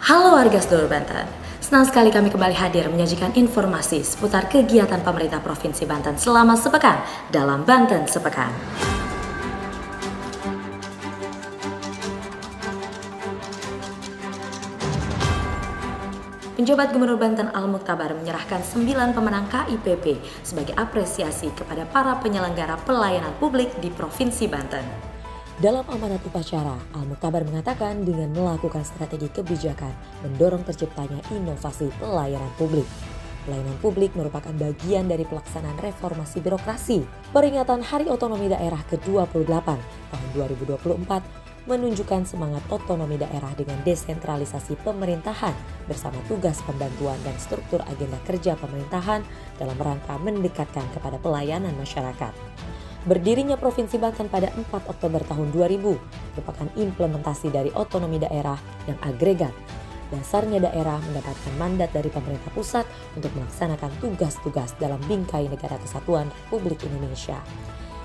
Halo warga seluruh Banten, senang sekali kami kembali hadir menyajikan informasi seputar kegiatan pemerintah Provinsi Banten selama sepekan dalam Banten Sepekan. Penjabat Gubernur Banten Al-Mukhtabar menyerahkan 9 pemenang KIPP sebagai apresiasi kepada para penyelenggara pelayanan publik di Provinsi Banten. Dalam amanat upacara, Al-Mukhtabar mengatakan dengan melakukan strategi kebijakan mendorong terciptanya inovasi pelayanan publik. Pelayanan publik merupakan bagian dari pelaksanaan reformasi birokrasi. Peringatan Hari Otonomi Daerah ke-28 tahun 2024 menunjukkan semangat otonomi daerah dengan desentralisasi pemerintahan bersama tugas pembantuan dan struktur agenda kerja pemerintahan dalam rangka mendekatkan kepada pelayanan masyarakat. Berdirinya Provinsi Banten pada 4 Oktober tahun 2000 merupakan implementasi dari otonomi daerah yang agregat. Dasarnya daerah mendapatkan mandat dari pemerintah pusat untuk melaksanakan tugas-tugas dalam bingkai negara kesatuan Republik Indonesia.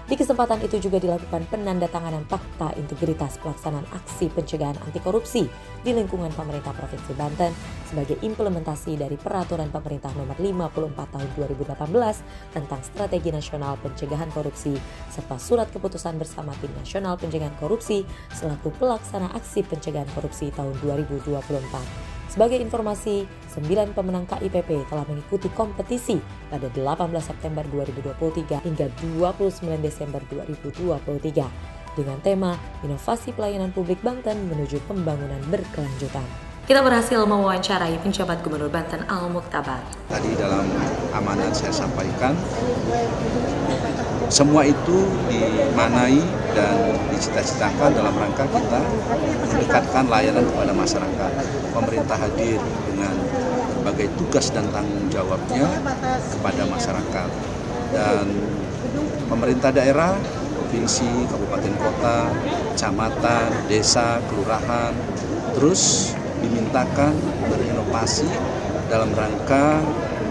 Di kesempatan itu juga dilakukan penandatanganan Fakta Integritas Pelaksanaan Aksi Pencegahan Anti Korupsi di lingkungan pemerintah Provinsi Banten sebagai implementasi dari Peraturan Pemerintah Nomor 54 Tahun 2018 tentang Strategi Nasional Pencegahan Korupsi serta Surat Keputusan Bersama Tim Nasional Pencegahan Korupsi selaku pelaksana aksi pencegahan korupsi tahun 2024. Sebagai informasi, 9 pemenang KIPP telah mengikuti kompetisi pada 18 September 2023 hingga 29 Desember 2023 dengan tema Inovasi Pelayanan Publik Banten menuju Pembangunan Berkelanjutan. Kita berhasil mewawancarai penjabat Gubernur Banten Al-Mukhtabar. Tadi dalam amanat saya sampaikan, semua itu dimanai dan dicita-citakan dalam rangka kita mendekatkan layanan kepada masyarakat. Pemerintah hadir dengan berbagai tugas dan tanggung jawabnya kepada masyarakat. Dan pemerintah daerah, provinsi, kabupaten kota, kecamatan, desa, kelurahan, terus dimintakan berinovasi dalam rangka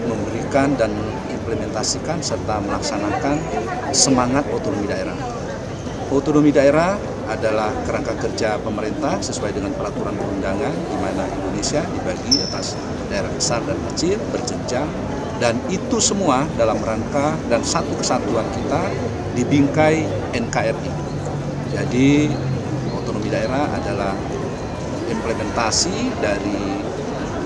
memberikan dan mengimplementasikan serta melaksanakan semangat otonomi daerah. Otonomi daerah adalah kerangka kerja pemerintah sesuai dengan peraturan perundangan di mana Indonesia dibagi atas daerah besar dan kecil berjenjang, dan itu semua dalam rangka dan satu kesatuan kita di bingkai NKRI. Jadi otonomi daerah adalah implementasi dari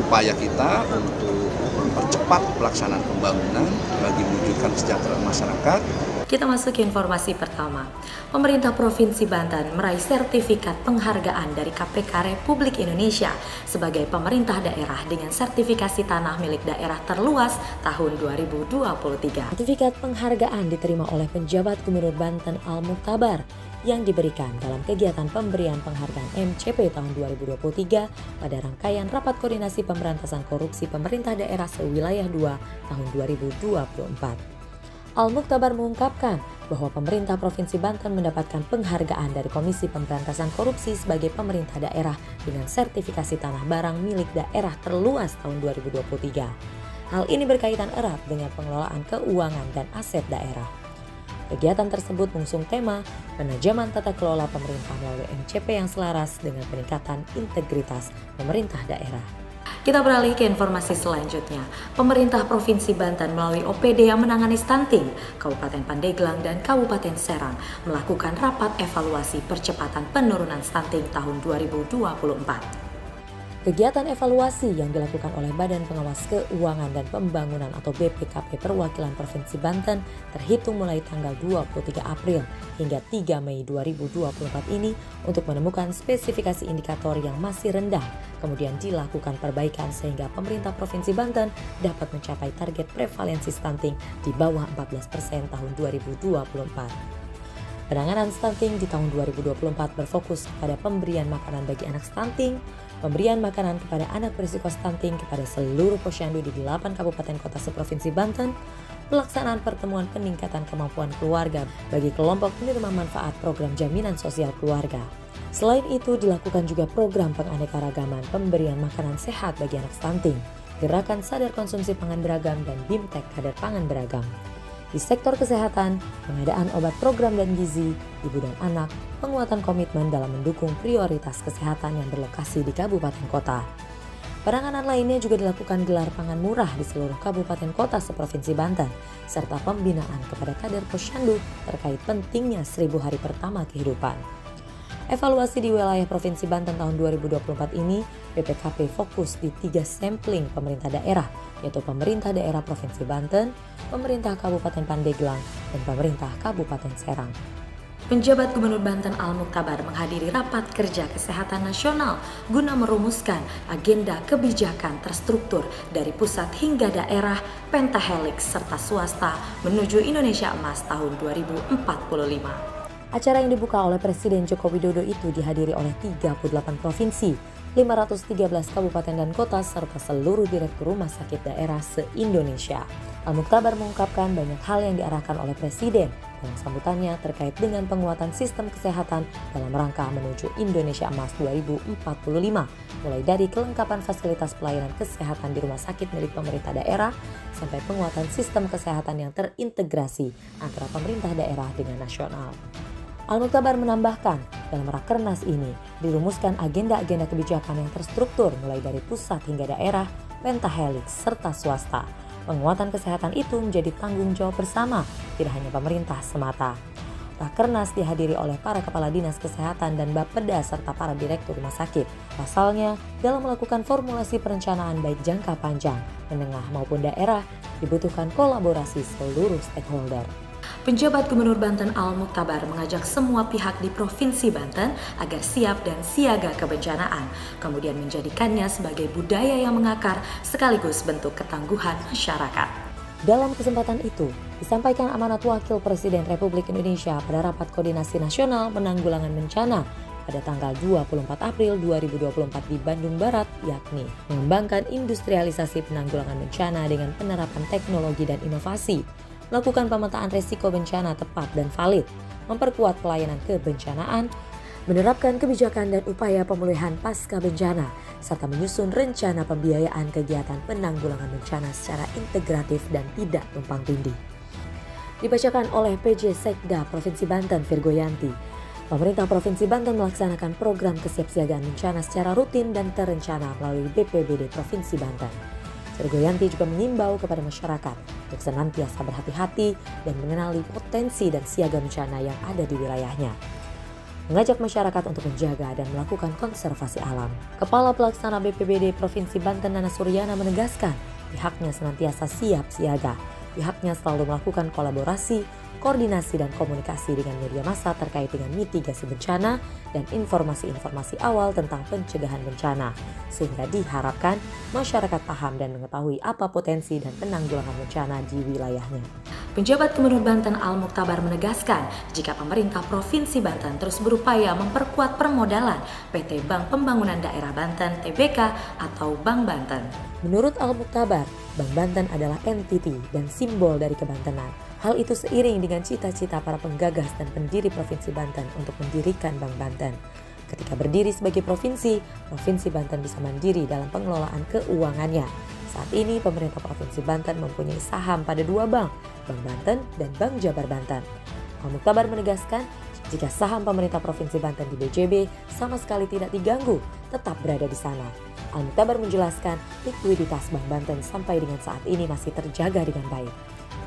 upaya kita untuk mempercepat pelaksanaan pembangunan bagi mewujudkan kesejahteraan masyarakat. Kita masuk ke informasi pertama. Pemerintah Provinsi Banten meraih sertifikat penghargaan dari KPK Republik Indonesia sebagai pemerintah daerah dengan sertifikasi tanah milik daerah terluas tahun 2023. Sertifikat penghargaan diterima oleh penjabat Gubernur Banten Al-Mukhtabar yang diberikan dalam kegiatan pemberian penghargaan MCP tahun 2023 pada rangkaian Rapat Koordinasi Pemberantasan Korupsi Pemerintah Daerah Sewilayah 2 tahun 2024. Al-Mukhtabar mengungkapkan bahwa pemerintah Provinsi Banten mendapatkan penghargaan dari Komisi Pemberantasan Korupsi sebagai pemerintah daerah dengan sertifikasi tanah barang milik daerah terluas tahun 2023. Hal ini berkaitan erat dengan pengelolaan keuangan dan aset daerah. Kegiatan tersebut mengusung tema penajaman tata kelola pemerintah melalui MCP yang selaras dengan peningkatan integritas pemerintah daerah. Kita beralih ke informasi selanjutnya. Pemerintah Provinsi Banten melalui OPD yang menangani stunting, Kabupaten Pandeglang dan Kabupaten Serang melakukan rapat evaluasi percepatan penurunan stunting tahun 2024. Kegiatan evaluasi yang dilakukan oleh Badan Pengawas Keuangan dan Pembangunan atau BPKP Perwakilan Provinsi Banten terhitung mulai tanggal 23 April hingga 3 Mei 2024 ini untuk menemukan spesifikasi indikator yang masih rendah, kemudian dilakukan perbaikan sehingga pemerintah Provinsi Banten dapat mencapai target prevalensi stunting di bawah 14% tahun 2024. Penanganan stunting di tahun 2024 berfokus pada pemberian makanan bagi anak stunting, pemberian makanan kepada anak berisiko stunting kepada seluruh posyandu di 8 kabupaten kota seprovinsi Banten, pelaksanaan pertemuan peningkatan kemampuan keluarga bagi kelompok penerima manfaat program jaminan sosial keluarga. Selain itu dilakukan juga program penganekaragaman pemberian makanan sehat bagi anak stunting, gerakan sadar konsumsi pangan beragam dan BIMTEK kadar pangan beragam. Di sektor kesehatan, pengadaan obat program dan gizi, ibu dan anak, penguatan komitmen dalam mendukung prioritas kesehatan yang berlokasi di kabupaten kota. Penanganan lainnya juga dilakukan gelar pangan murah di seluruh kabupaten kota seprovinsi Banten, serta pembinaan kepada kader posyandu terkait pentingnya 1000 hari pertama kehidupan. Evaluasi di wilayah Provinsi Banten tahun 2024 ini, BPKP fokus di 3 sampling pemerintah daerah, yaitu pemerintah daerah Provinsi Banten, pemerintah Kabupaten Pandeglang, dan pemerintah Kabupaten Serang. Penjabat Gubernur Banten Al-Muktabar menghadiri rapat kerja kesehatan nasional guna merumuskan agenda kebijakan terstruktur dari pusat hingga daerah, pentahelix serta swasta menuju Indonesia Emas tahun 2045. Acara yang dibuka oleh Presiden Joko Widodo itu dihadiri oleh 38 provinsi, 513 kabupaten dan kota serta seluruh direktur rumah sakit daerah se-Indonesia. Al-Muktabar mengungkapkan banyak hal yang diarahkan oleh Presiden dalam sambutannya terkait dengan penguatan sistem kesehatan dalam rangka menuju Indonesia Emas 2045, mulai dari kelengkapan fasilitas pelayanan kesehatan di rumah sakit milik pemerintah daerah sampai penguatan sistem kesehatan yang terintegrasi antara pemerintah daerah dengan nasional. Al-Muktabar menambahkan, dalam Rakernas ini dirumuskan agenda-agenda kebijakan yang terstruktur mulai dari pusat hingga daerah, pentahelix serta swasta. Penguatan kesehatan itu menjadi tanggung jawab bersama, tidak hanya pemerintah semata. Rakernas dihadiri oleh para kepala dinas kesehatan dan Bapeda serta para direktur rumah sakit. Pasalnya, dalam melakukan formulasi perencanaan baik jangka panjang, menengah maupun daerah, dibutuhkan kolaborasi seluruh stakeholder. Penjabat Gubernur Banten Al-Muktabar mengajak semua pihak di Provinsi Banten agar siap dan siaga kebencanaan, kemudian menjadikannya sebagai budaya yang mengakar sekaligus bentuk ketangguhan masyarakat. Dalam kesempatan itu, disampaikan amanat Wakil Presiden Republik Indonesia pada Rapat Koordinasi Nasional Penanggulangan Bencana pada tanggal 24 April 2024 di Bandung Barat, yakni mengembangkan industrialisasi penanggulangan bencana dengan penerapan teknologi dan inovasi, melakukan pemetaan resiko bencana tepat dan valid, memperkuat pelayanan kebencanaan, menerapkan kebijakan dan upaya pemulihan pasca bencana, serta menyusun rencana pembiayaan kegiatan penanggulangan bencana secara integratif dan tidak tumpang tindih. Dibacakan oleh PJ Sekda Provinsi Banten Virgoyanti, pemerintah Provinsi Banten melaksanakan program kesiapsiagaan bencana secara rutin dan terencana melalui BPBD Provinsi Banten. Virgoyanti juga mengimbau kepada masyarakat untuk senantiasa berhati-hati dan mengenali potensi dan siaga bencana yang ada di wilayahnya. Mengajak masyarakat untuk menjaga dan melakukan konservasi alam. Kepala Pelaksana BPBD Provinsi Banten Nana Suryana menegaskan pihaknya senantiasa siap siaga. Pihaknya selalu melakukan kolaborasi, koordinasi dan komunikasi dengan media massa terkait dengan mitigasi bencana dan informasi-informasi awal tentang pencegahan bencana, sehingga diharapkan masyarakat paham dan mengetahui apa potensi dan penanggulangan bencana di wilayahnya. Penjabat Gubernur Banten Al-Muktabar menegaskan jika pemerintah Provinsi Banten terus berupaya memperkuat permodalan PT Bank Pembangunan Daerah Banten (TBK) atau Bank Banten. Menurut Al-Muktabar, Bank Banten adalah entiti dan simbol dari kebantenan. Hal itu seiring dengan cita-cita para penggagas dan pendiri Provinsi Banten untuk mendirikan Bank Banten. Ketika berdiri sebagai provinsi, Provinsi Banten bisa mandiri dalam pengelolaan keuangannya. Saat ini pemerintah Provinsi Banten mempunyai saham pada 2 bank, Bank Banten dan Bank Jabar Banten. Al-Muktabar menegaskan jika saham pemerintah Provinsi Banten di BJB sama sekali tidak diganggu, tetap berada di sana. Al-Muktabar menjelaskan likuiditas Bank Banten sampai dengan saat ini masih terjaga dengan baik,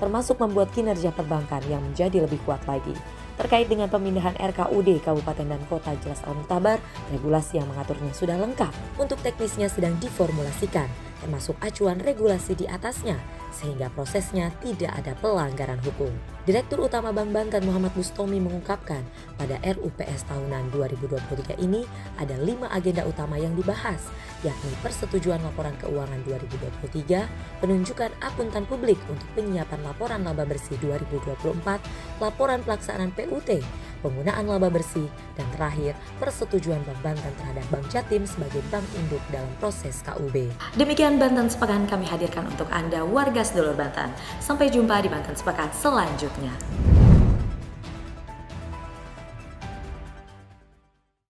termasuk membuat kinerja perbankan yang menjadi lebih kuat lagi. Terkait dengan pemindahan RKUD Kabupaten dan Kota, jelas Al-Muktabar, regulasi yang mengaturnya sudah lengkap, untuk teknisnya sedang diformulasikan, termasuk acuan regulasi di atasnya, sehingga prosesnya tidak ada pelanggaran hukum. Direktur Utama Bank Banten Muhammad Bustomi mengungkapkan, pada RUPS tahunan 2023 ini ada 5 agenda utama yang dibahas, yakni persetujuan laporan keuangan 2023, penunjukan akuntan publik untuk penyiapan laporan laba bersih 2024, laporan pelaksanaan PUT, penggunaan laba bersih, dan terakhir persetujuan Bank Banten terhadap Bank Jatim sebagai bank induk dalam proses KUB. Demikian Banten Sepekan kami hadirkan untuk Anda warga sedulur Banten. Sampai jumpa di Banten Sepekan selanjutnya.